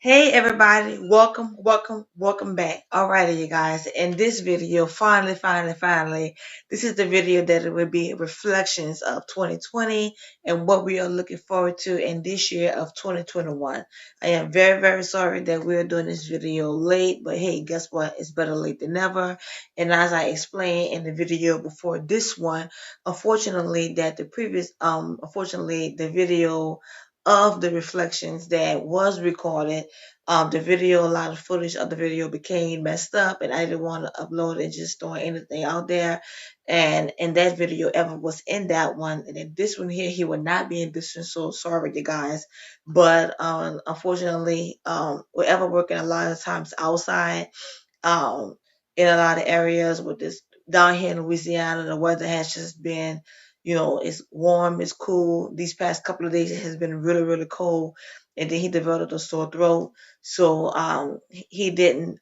Hey everybody, welcome back. Alrighty, you guys. In this video, finally, this is the video that it will be reflections of 2020 and what we are looking forward to in this year of 2021. I am very sorry that we are doing this video late, but hey, guess what? It's better late than never. And as I explained in the video before this one, unfortunately the video of the reflections that was recorded, the video, a lot of footage of the video became messed up, and I didn't want to upload and just throw anything out there. And that video ever was in that one, and in this one here, he would not be in this one. So sorry, you guys. But unfortunately, we're ever working a lot of times outside, um, in a lot of areas with this down here in Louisiana. The weather has just been, it's warm, it's cool. These past couple of days, it has been really cold. And then he developed a sore throat. So he didn't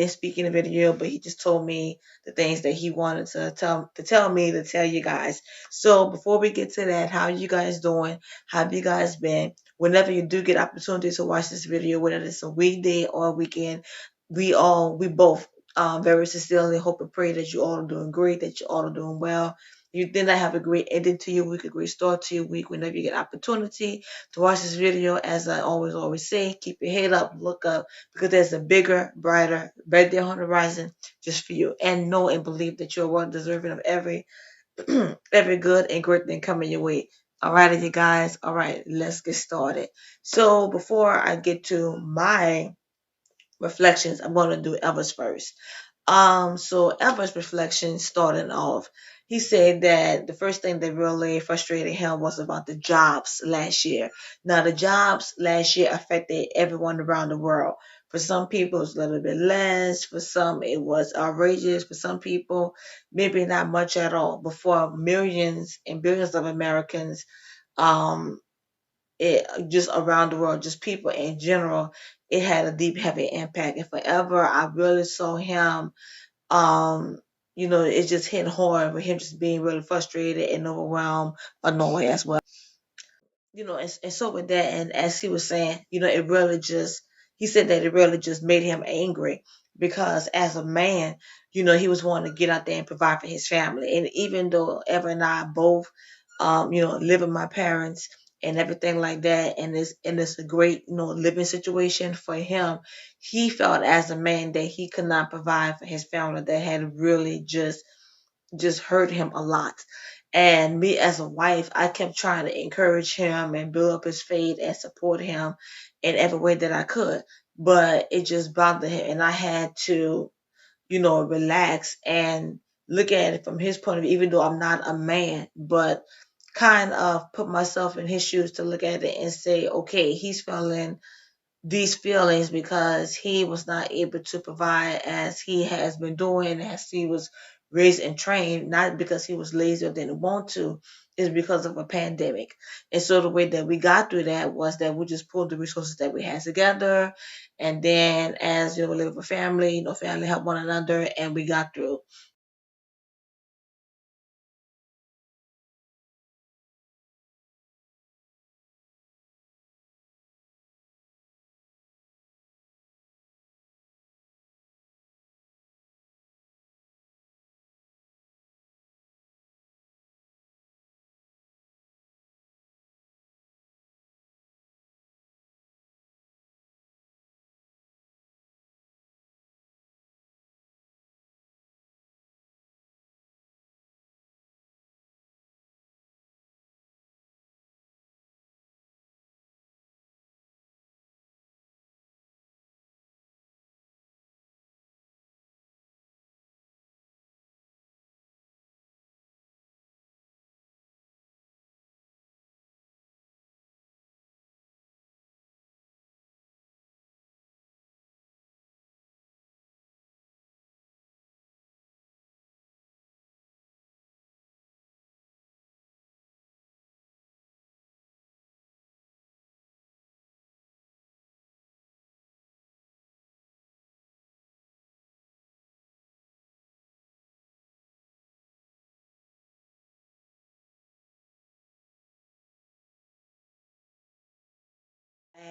speak in the video, but he just told me the things that he wanted to tell you guys. So before we get to that, how you guys doing? How have you guys been? Whenever you do get opportunity to watch this video, whether it's a weekday or a weekend, we both very sincerely hope and pray that you all are doing great, that you all are doing well. You did not have a great ending to your week, a great start to your week. Whenever you get opportunity to watch this video, as I always say, keep your head up, look up, because there's a bigger, brighter, day on the horizon just for you. And know and believe that you're well deserving of every every good and great thing coming your way. All right, you guys. All right, let's get started. So before I get to my reflections, I'm going to do Ever's first. So Ever's reflection starting off, he said that the first thing that really frustrated him was about the jobs last year. Now, the jobs last year affected everyone around the world. For some people, it was a little bit less. For some, it was outrageous. For some people, maybe not much at all. But for millions and billions of Americans, um, it just around the world, just people in general, it had a deep, heavy impact. And forever, I really saw him. Um, it just hit hard with him just being really frustrated and overwhelmed, annoyed as well. And so with that, and as he was saying, he said that it really just made him angry because as a man, he was wanting to get out there and provide for his family. And even though Ever and I both, live with my parents and everything like that, and it's a great, living situation for him, he felt as a man that he could not provide for his family. That had really just hurt him a lot. And me as a wife, I kept trying to encourage him and build up his faith and support him in every way that I could. But it just bothered him. And I had to, relax and look at it from his point of view, even though I'm not a man, but kind of put myself in his shoes to look at it and say, okay, he's feeling these feelings because he was not able to provide as he has been doing, as he was raised and trained, not because he was lazy or didn't want to, is because of a pandemic. And so the way that we got through that was that we just pulled the resources that we had together, and then as we live with a family, family help one another, and we got through.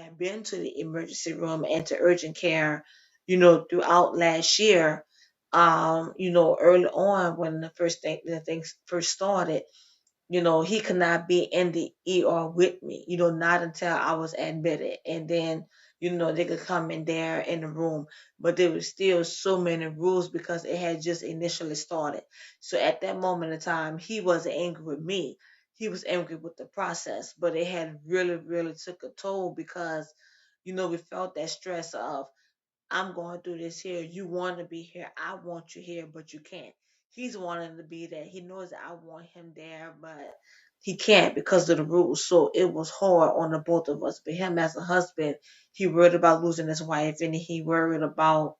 had been to the emergency room and to urgent care, throughout last year, early on when the things first started, he could not be in the ER with me, not until I was admitted. And then, they could come in there in the room. But there was still so many rules because it had just initially started. So at that moment in time, he wasn't angry with me. He was angry with the process. But it had really, really took a toll because, we felt that stress of I'm going through this here. You want to be here. I want you here, but you can't. He's wanting to be there. He knows that I want him there, but he can't because of the rules. So it was hard on the both of us. But him as a husband, he worried about losing his wife and he worried about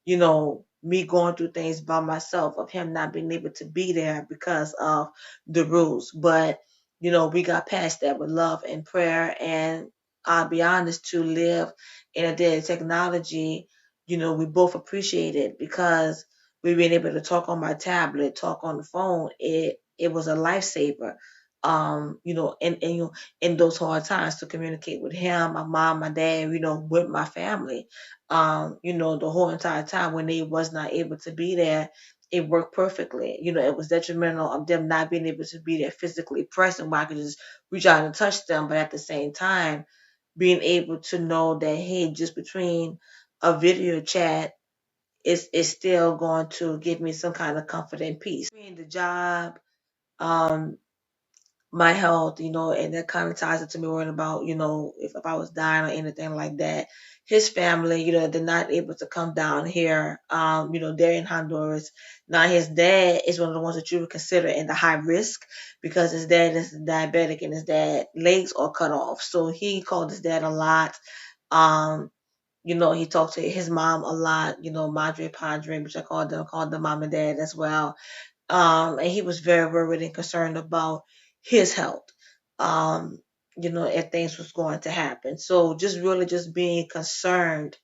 me going through things by myself, of him not being able to be there because of the rules. But, we got past that with love and prayer. And I'll be honest, to live in a day of technology, we both appreciate it because we've been able to talk on my tablet, talk on the phone. It was a lifesaver. In those hard times to communicate with him, my mom, my dad, with my family, the whole entire time when they was not able to be there, it worked perfectly. It was detrimental of them not being able to be there physically present where I could just reach out and touch them, but at the same time, being able to know that, hey, just between a video chat is still going to give me some kind of comfort and peace. Between the job, um, my health, and that kind of ties it to me worrying about, if I was dying or anything like that. His family, they're not able to come down here. They're in Honduras. Now his dad is one of the ones that you would consider in the high risk because his dad is diabetic and his dad legs are cut off. So he called his dad a lot. Um, he talked to his mom a lot, Madre Padre, which I called them mom and dad as well. And he was very worried and concerned about his health. Um, if things was going to happen. So just really just being concerned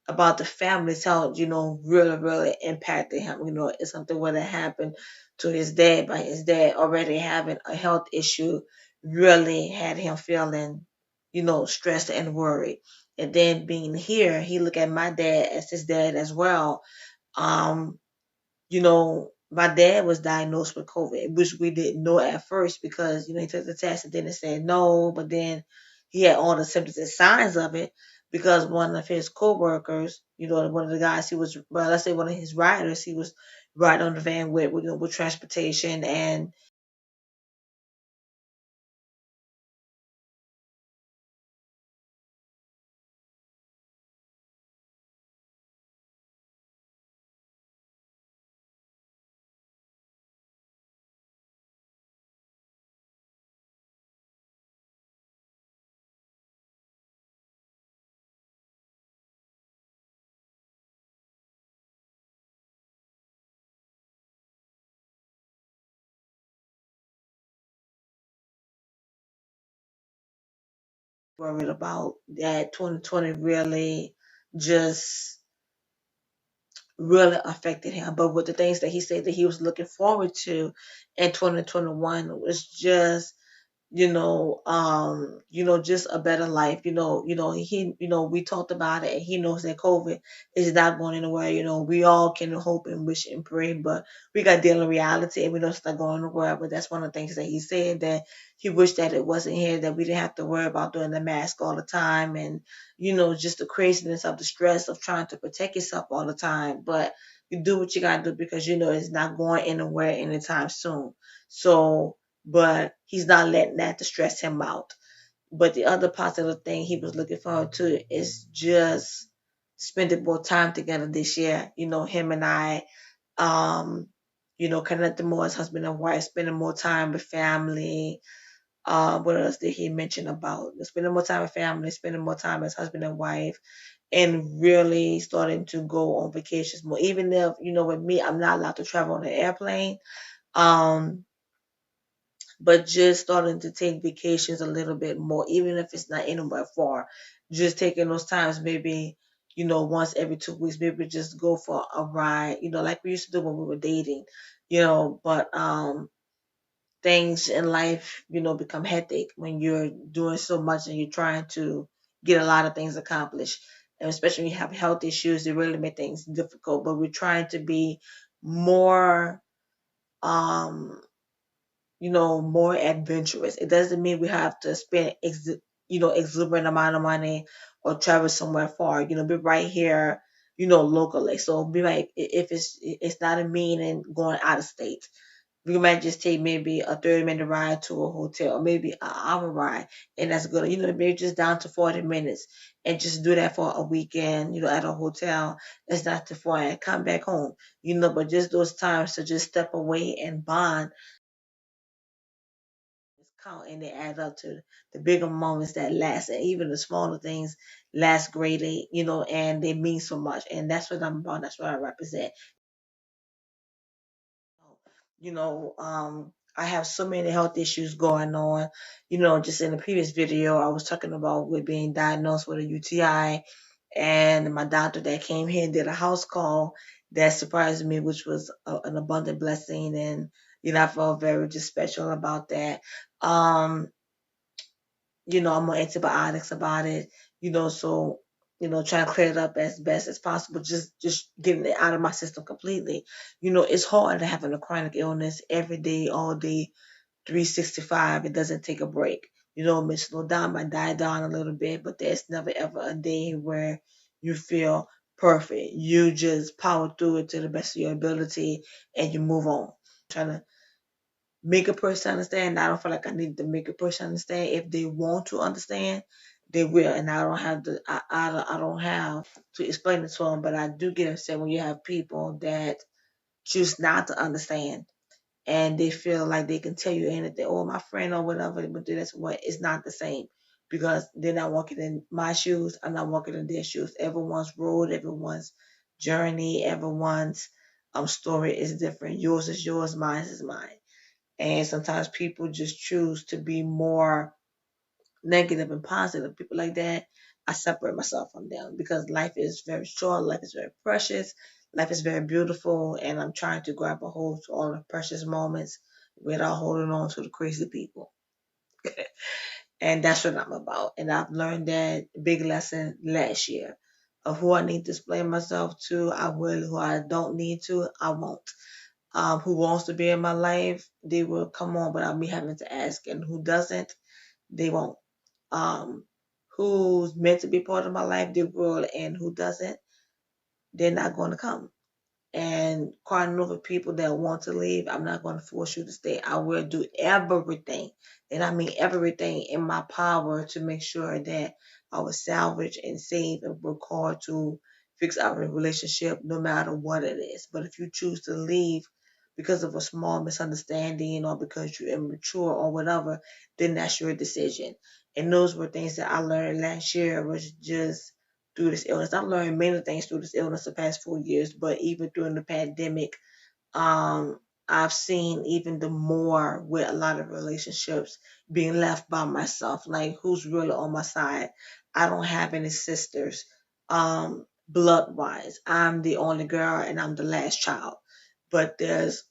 about the family's health, really, really impacted him. It's something where that happened to his dad, but his dad already having a health issue really had him feeling, stressed and worried. And then being here, he looked at my dad as his dad as well. Um, my dad was diagnosed with COVID, which we didn't know at first because, he took the test and then it said no, but then he had all the symptoms and signs of it because one of his coworkers, one of the guys he was, well, let's say one of his riders, he was riding on the van with transportation and worried about that 2020 really just really affected him. But with the things that he said that he was looking forward to in 2021 was just just a better life. We talked about it and he knows that COVID is not going anywhere. We all can hope and wish and pray, but we got to deal in reality and we know it's not going nowhere. But that's one of the things that he said, that he wished that it wasn't here, that we didn't have to worry about doing the mask all the time and, just the craziness of the stress of trying to protect yourself all the time. But you do what you got to do because it's not going anywhere anytime soon. So, but he's not letting that to stress him out. But the other positive thing he was looking forward to is just spending more time together this year. Him and I, connecting more as husband and wife, spending more time with family. What else did he mention about spending more time with family, spending more time as husband and wife, and really starting to go on vacations more. Even if, with me, I'm not allowed to travel on an airplane. Um, but just starting to take vacations a little bit more, even if it's not anywhere far. Just taking those times, maybe, once every 2 weeks, maybe just go for a ride, like we used to do when we were dating, but things in life, become hectic when you're doing so much and you're trying to get a lot of things accomplished. And especially when you have health issues, it really make things difficult. But we're trying to be more, um, more adventurous. It doesn't mean we have to spend, exuberant amount of money or travel somewhere far. Be right here, locally. So be like, if it's not a meaning going out of state. We might just take maybe a 30-minute ride to a hotel, maybe an hour ride, and that's good. Maybe just down to 40 minutes and just do that for a weekend, at a hotel. That's not too far and come back home, but just those times to just step away and bond count and they add up to the bigger moments that last. And even the smaller things last greatly, and they mean so much. And that's what I'm about. That's what I represent. I have so many health issues going on. Just in the previous video, I was talking about with being diagnosed with a UTI, and my doctor that came here and did a house call that surprised me, which was an abundant blessing, and I felt very just special about that. Um, I'm on antibiotics about it, so trying to clear it up as best as possible, just getting it out of my system completely. It's hard to having a chronic illness every day, all day, 365. It doesn't take a break. It may slow down, might die down a little bit, but there's never ever a day where you feel perfect. You just power through it to the best of your ability and you move on. Trying to make a person understand. I don't feel like I need to make a person understand. If they want to understand, they will, and I don't have to. I don't have to explain it to them. But I do get upset when you have people that choose not to understand, and they feel like they can tell you anything. Oh, my friend or whatever, but that's what it's not the same because they're not walking in my shoes. I'm not walking in their shoes. Everyone's road, everyone's journey, everyone's story is different. Yours is yours, mine is mine. And sometimes people just choose to be more negative and positive. People like that, I separate myself from them because life is very short, life is very precious, life is very beautiful, and I'm trying to grab a hold to all the precious moments without holding on to the crazy people. And that's what I'm about. And I've learned that big lesson last year of who I need to explain myself to, I will. Who I don't need to, I won't. Who wants to be in my life, they will come on, but I'll be having to ask. And who doesn't, they won't. Um, who's meant to be part of my life, they will. And who doesn't, they're not going to come. And crying over people that want to leave, I'm not going to force you to stay. I will do everything, and I mean everything in my power to make sure that I will salvage and save and work hard to fix our relationship no matter what it is. But if you choose to leave because of a small misunderstanding or because you're immature or whatever, then that's your decision. And those were things that I learned last year was just through this illness. I've learned many things through this illness the past 4 years, but even during the pandemic, um, I've seen even the more with a lot of relationships being left by myself. Like who's really on my side? I don't have any sisters, blood wise. I'm the only girl and I'm the last child. But there's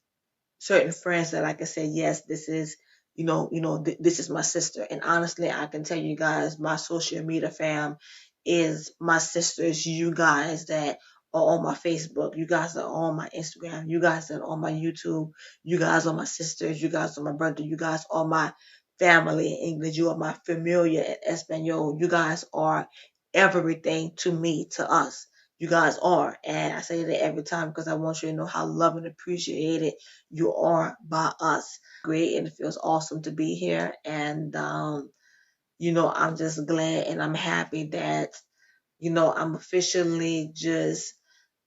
certain friends that I can say, yes, this is, this is my sister. And honestly, I can tell you guys, my social media fam is my sisters. You guys that are on my Facebook, you guys are on my Instagram, you guys that are on my YouTube, you guys are my sisters, you guys are my brother, you guys are my family in English, you are my familia in Espanol, you guys are everything to me, to us. You guys are. And I say that every time because I want you to know how loved and appreciated you are by us. Great. And it feels awesome to be here. And, I'm just glad and I'm happy that, I'm officially just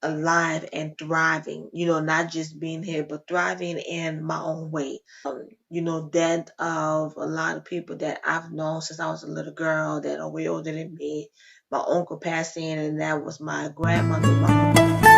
alive and thriving, not just being here, but thriving in my own way. That of a lot of people that I've known since I was a little girl that are way older than me. My uncle passed in, and that was my grandmother.